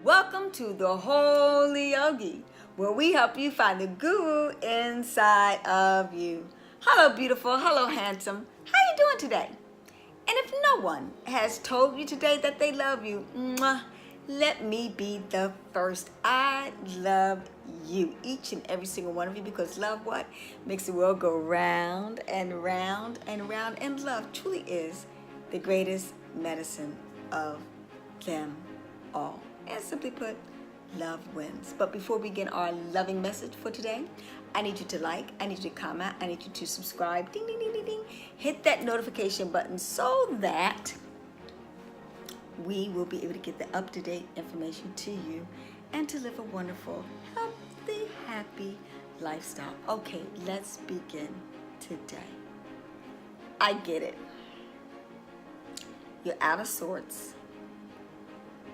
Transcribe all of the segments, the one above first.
Welcome to the Holy Yogi, where we help you find the guru inside of you. Hello, beautiful. Hello, handsome. How you doing today? And if no one has told you today that they love you, let me be the first. I love you, each and every single one of you, because love what? Makes the world go round and round and round. And love truly is the greatest medicine of them all. And simply put, love wins. But before we begin our loving message for today, I need you to like, I need you to comment, I need you to subscribe, ding, ding, ding, ding, ding. Hit that notification button so that we will be able to get the up-to-date information to you and to live a wonderful, healthy, happy lifestyle. Okay, let's begin today. I get it. You're out of sorts.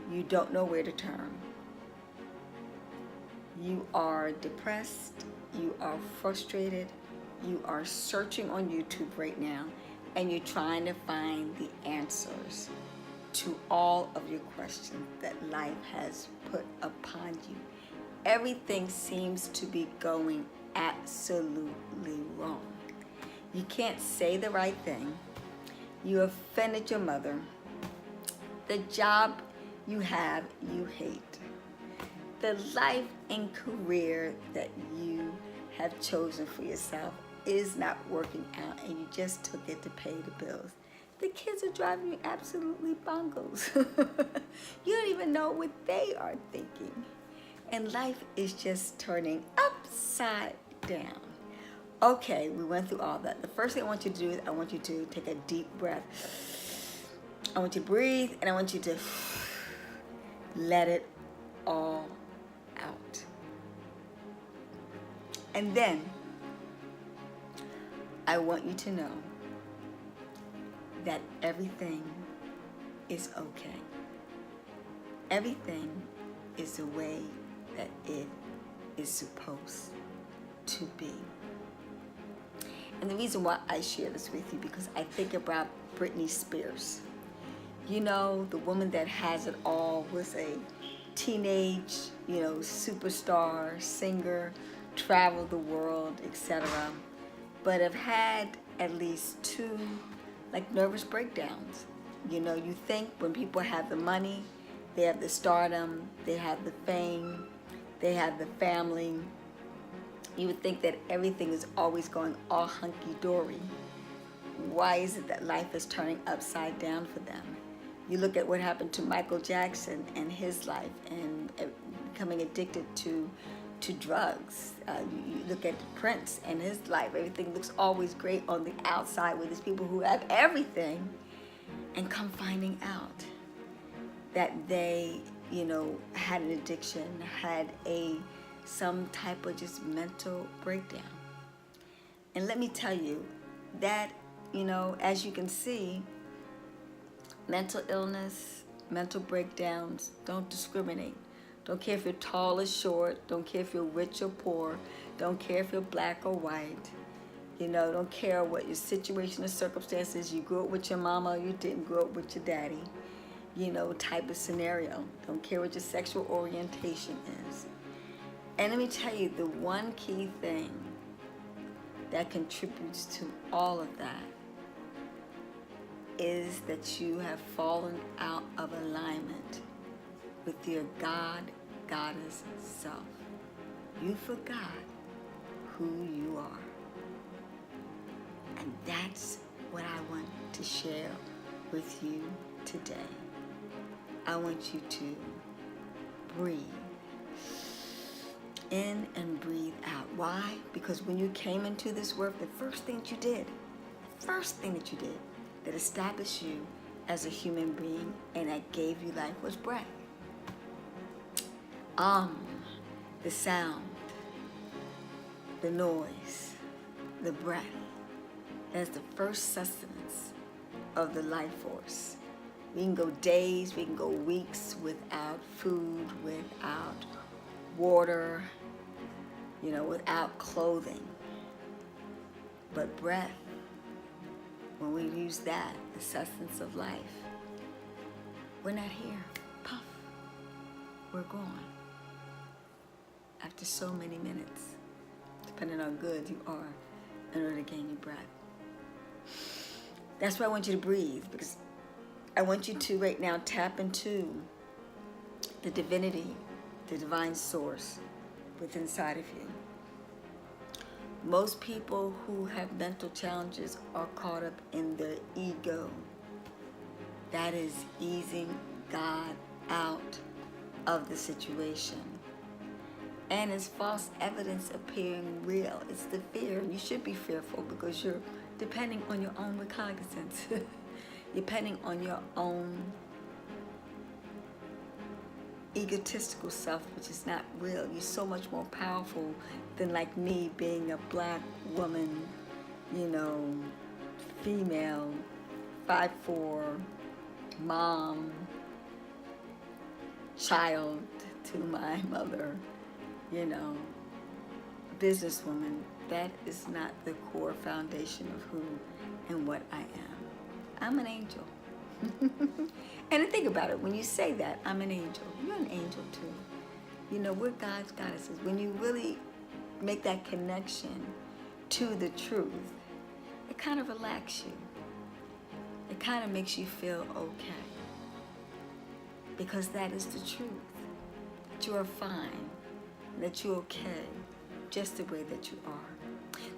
You don't know where to turn. You are depressed. You are frustrated. You are searching on YouTube right now, and you're trying to find the answers to all of your questions that life has put upon you. Everything seems to be going absolutely wrong. You can't say the right thing. You offended your mother. The job you have, you hate. The life and career that you have chosen for yourself is not working out, and you just took it to pay the bills. The kids are driving you absolutely bongos. You don't even know what they are thinking. And life is just turning upside down. Okay, we went through all that. The first thing I want you to do is I want you to take a deep breath. I want you to breathe, and I want you to let it all out. And then I want you to know that everything is okay. Everything is the way that it is supposed to be. And the reason why I share this with you, because I think about Britney Spears. You know, the woman that has it all, was a teenage, superstar, singer, traveled the world, etc. But have had at least two, nervous breakdowns. You think when people have the money, they have the stardom, they have the fame, they have the family, you would think that everything is always going all hunky-dory. Why is it that life is turning upside down for them? You look at what happened to Michael Jackson and his life, and becoming addicted to drugs. You look at Prince and his life. Everything looks always great on the outside, with these people who have everything, and come finding out that they, had an addiction, had some type of just mental breakdown. And let me tell you that, as you can see, mental illness, mental breakdowns don't discriminate. Don't care if you're tall or short. Don't care if you're rich or poor. Don't care if you're black or white. Don't care what your situation or circumstances. You grew up with your mama or you didn't grow up with your daddy. Type of scenario. Don't care what your sexual orientation is. And let me tell you, the one key thing that contributes to all of that is that you have fallen out of alignment with your goddess self. You forgot who you are. And that's what I want to share with you today. I want you to breathe in and breathe out. Why? Because when you came into this world, the first thing that you did that established you as a human being and that gave you life was breath. The sound, the noise, the breath. That's the first sustenance of the life force. We can go days, we can go weeks without food, without water, without clothing. But breath, when we use that, the sustenance of life, we're not here. Puff. we're gone. After so many minutes, depending on how good you are, in order to gain your breath. That's why I want you to breathe, because I want you to right now tap into the divinity, the divine source within inside of you. Most people who have mental challenges are caught up in their ego. That is easing God out of the situation. And it's false evidence appearing real. It's the fear. You should be fearful because you're depending on your own recognizance. Depending on your own egotistical self, which is not real. You're so much more powerful than like me being a black woman, female, 5'4", mom, child to my mother, businesswoman. That is not the core foundation of who and what I am. I'm an angel. And think about it, when you say that, I'm an angel, you're an angel too. We're God's goddesses. When you really make that connection to the truth, it kind of relaxes you. It kind of makes you feel okay. Because that is the truth. That you are fine. That you're okay. Just the way that you are.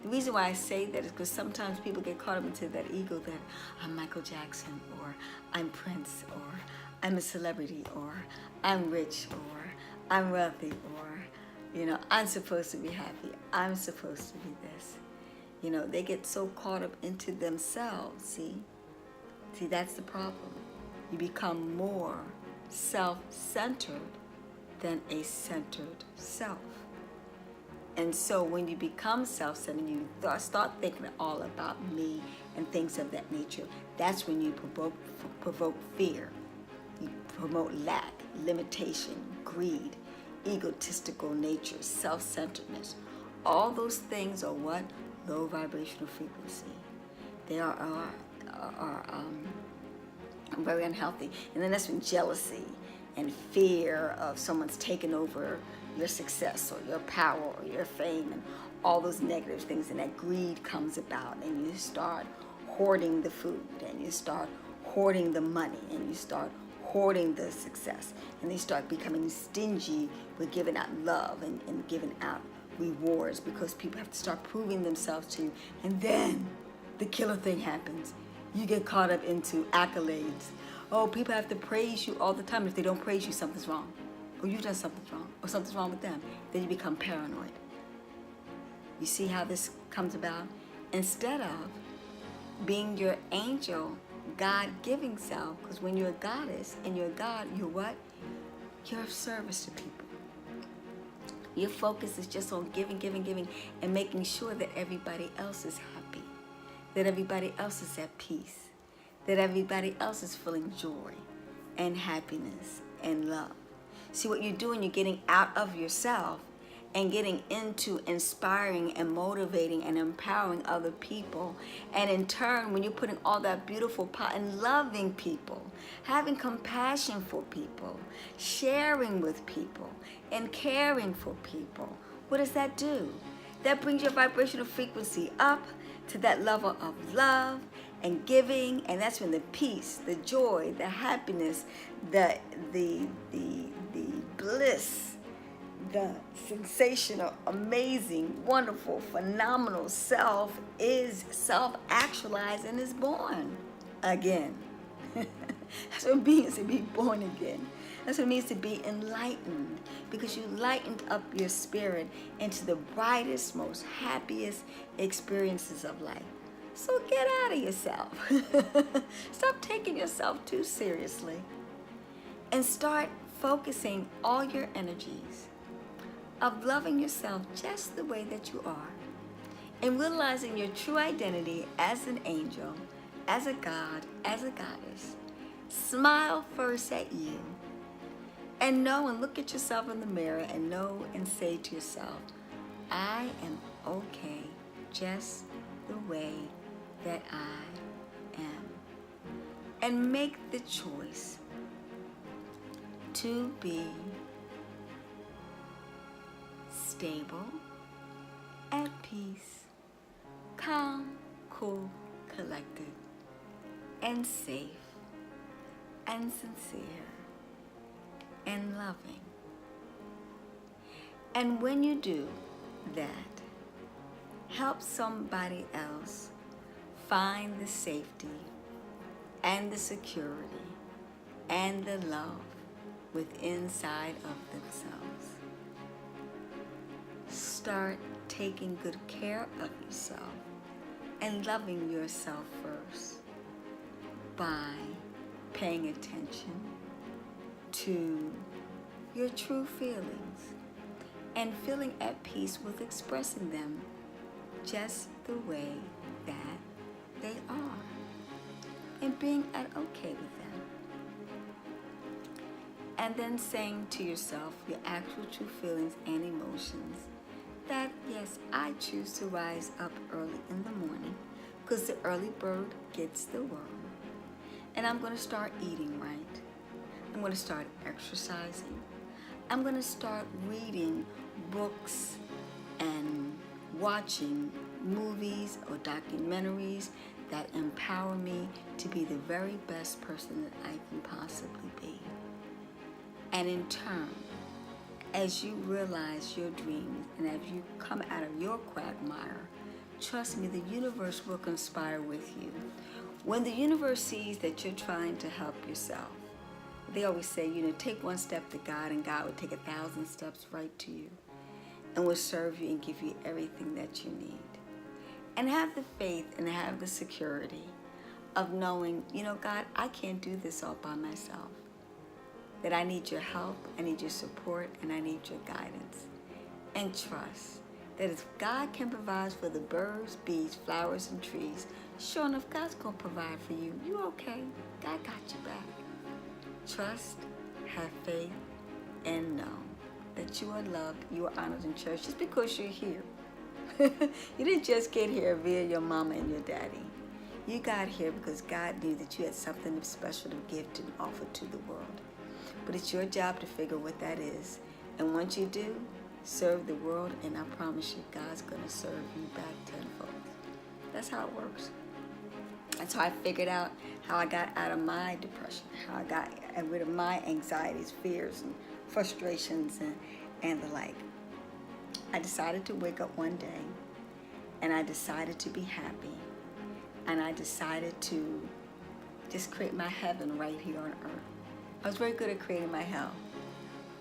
The reason why I say that is because sometimes people get caught up into that ego that I'm Michael Jackson, or I'm Prince, or I'm a celebrity, or I'm rich, or I'm wealthy, or, I'm supposed to be happy. I'm supposed to be this. They get so caught up into themselves, see? See, that's the problem. You become more self-centered than a centered self. And so when you become self-centered, you start thinking all about me and things of that nature, that's when you provoke fear. You promote lack, limitation, greed, egotistical nature, self-centeredness. All those things are what? Low vibrational frequency. They are very unhealthy. And then that's when jealousy and fear of someone's taken over your success or your power or your fame and all those negative things, and that greed comes about, and you start hoarding the food, and you start hoarding the money, and you start hoarding the success, and they start becoming stingy with giving out love and giving out rewards, because people have to start proving themselves to you. And then the killer thing happens. You get caught up into accolades. Oh, people have to praise you all the time. If they don't praise you, something's wrong. Or you've done something wrong, or something's wrong with them. Then you become paranoid. You see how this comes about? Instead of being your angel, God-giving self, because when you're a goddess and you're a God, you're what? You're of service to people. Your focus is just on giving, and making sure that everybody else is happy, that everybody else is at peace, that everybody else is feeling joy and happiness and love. See, what you're doing, you're getting out of yourself and getting into inspiring and motivating and empowering other people. And in turn, when you're putting all that beautiful power and loving people, having compassion for people, sharing with people, and caring for people, what does that do? That brings your vibrational frequency up to that level of love and giving, and that's when the peace, the joy, the happiness, the bliss, the sensational, amazing, wonderful, phenomenal self is self-actualized and is born again. That's what it means to be born again. That's what it means to be enlightened, because you lightened up your spirit into the brightest, most happiest experiences of life. So get out of yourself. Stop taking yourself too seriously. And start focusing all your energies of loving yourself just the way that you are, and realizing your true identity as an angel, as a god, as a goddess. Smile first at you, and know and look at yourself in the mirror and know and say to yourself, I am okay just the way that I am. And make the choice to be stable, at peace, calm, cool, collected, and safe, and sincere, and loving. And when you do that, help somebody else find the safety and the security and the love within inside of themselves. Start taking good care of yourself and loving yourself first by paying attention to your true feelings and feeling at peace with expressing them just the way that they are and being at okay with them. And then saying to yourself your actual true feelings and emotions that, yes, I choose to rise up early in the morning because the early bird gets the worm. And I'm going to start eating right. I'm going to start exercising. I'm going to start reading books and watching movies or documentaries that empower me to be the very best person that I can possibly be. And in turn, as you realize your dreams and as you come out of your quagmire, trust me, the universe will conspire with you. When the universe sees that you're trying to help yourself, they always say, take one step to God and God will take 1,000 steps right to you and will serve you and give you everything that you need. And have the faith and have the security of knowing, God, I can't do this all by myself. That I need your help, I need your support, and I need your guidance. And trust that if God can provide for the birds, bees, flowers, and trees, sure enough, God's going to provide for you. You okay? God got you back. Trust, have faith, and know that you are loved, you are honored and cherished just because you're here. You didn't just get here via your mama and your daddy. You got here because God knew that you had something special to give to offer to the world. But it's your job to figure what that is. And once you do, serve the world, and I promise you, God's going to serve you back tenfold. That's how it works. That's how I figured out how I got out of my depression, how I got rid of my anxieties, fears, and frustrations, and the like. I decided to wake up one day, and I decided to be happy, and I decided to just create my heaven right here on earth. I was very good at creating my hell,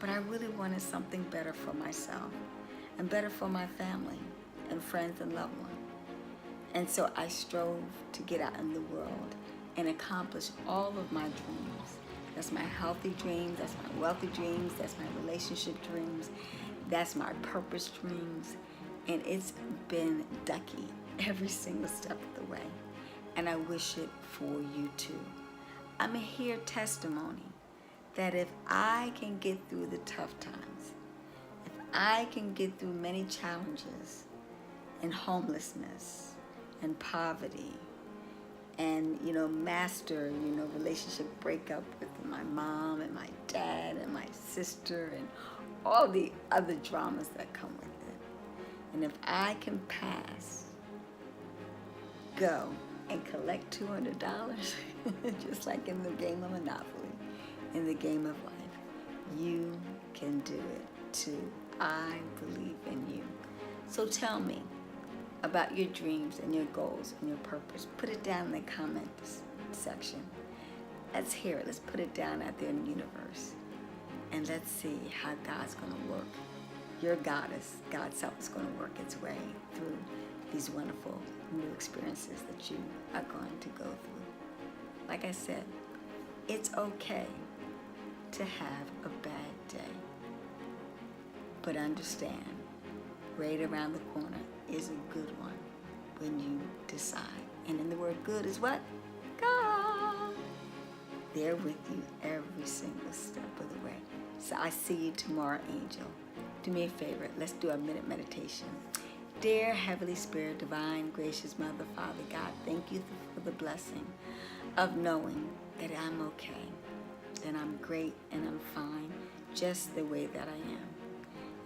but I really wanted something better for myself and better for my family and friends and loved ones. And so I strove to get out in the world and accomplish all of my dreams. That's my healthy dreams, that's my wealthy dreams, that's my relationship dreams, that's my purpose dreams. And it's been ducky every single step of the way. And I wish it for you too. I'm a here testimony that if I can get through the tough times, if I can get through many challenges and homelessness and poverty and, master, relationship breakup with my mom and my dad and my sister and all the other dramas that come with it. And if I can go and collect $200, just like in the game of Monopoly, in the game of life, you can do it too. I believe in you. So tell me about your dreams and your goals and your purpose. Put it down in the comments section. Let's hear it. Let's put it down out there in the universe. And let's see how God's going to work. Your goddess, God's self, is going to work its way through these wonderful new experiences that you are going to go through. Like I said, it's okay to have a bad day. But understand, right around the corner is a good one when you decide. And in the word good is what? God. They're with you every single step of the way. So I see you tomorrow, angel. Do me a favor. Let's do a minute meditation. Dear Heavenly Spirit, Divine, Gracious Mother, Father, God, thank you for the blessing of knowing that I'm okay, that I'm great and I'm fine, just the way that I am.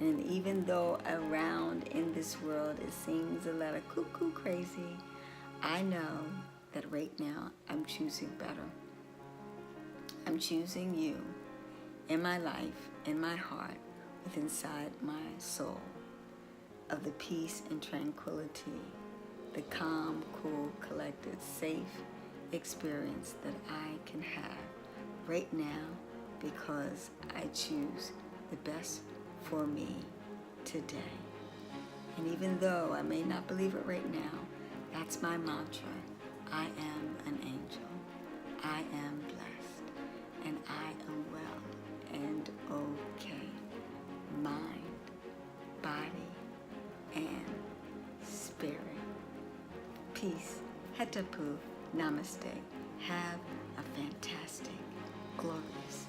And even though around in this world it seems a little cuckoo crazy, I know that right now I'm choosing better. I'm choosing you in my life, in my heart, within inside my soul, of the peace and tranquility, the calm, cool, collected, safe experience that I can have right now because I choose the best for me today. And even though I may not believe it right now, that's my mantra. I am an angel. I am blessed. And I am well and okay. Mind, body, and spirit. Peace. Hetapu. Namaste. Have a fantastic, glorious